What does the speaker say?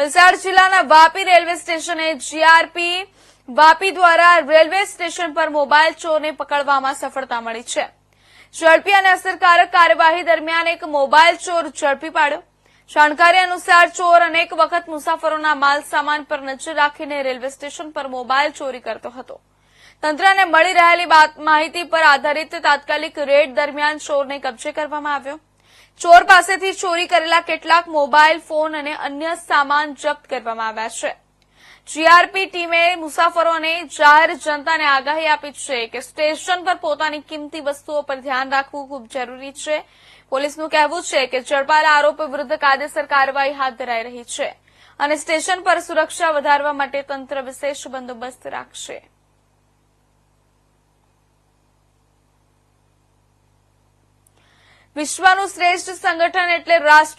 વલસાડ જિલ્લાના વાપી રેલવે સ્ટેશને જીઆરપી વાપી દ્વારા રેલવે સ્ટેશન પર મોબાઈલ ચોરને પકડવામાં સફળતા મળી છે। ઝડપી અને અસરકારક કાર્યવાહી દરમિયાન એક મોબાઈલ ચોર ઝડપી પાડ્યો। જાણકારી અનુસાર ચોર અનેક વખત મુસાફરોના માલ સામાન પર નજર રાખીને રેલવે સ્ટેશન પર મોબાઈલ ચોરી કરતો હતો। તંત્રને મળી રહેલી માહિતી પર આધારિત તાત્કાલિક રેડ દરમિયાન ચોરને કબજે કરવામાં આવ્યો। ચોર પાસેથી ચોરી કરેલા કેટલાક મોબાઈલ ફોન અને અન્ય સામાન જપ્ત કરવામાં આવ્યા છે। જીઆરપી ટીમે મુસાફરોને જાહેર જનતાને આગાહી આપી છે કે સ્ટેશન પર પોતાની કિંમતી વસ્તુઓ પર ધ્યાન રાખવું ખૂબ જરૂરી છે। પોલીસનું કહેવું છે કે ઝડપાયેલા આરોપી વિરુદ્ધ કાયદેસર કાર્યવાહી હાથ ધરાઈ રહી છે અને સ્ટેશન પર સુરક્ષા વધારવા માટે તંત્ર વિશેષ બંદોબસ્ત રાખશે। વિશ્વનું શ્રેષ્ઠ સંગઠન એટલે રાષ્ટ્ર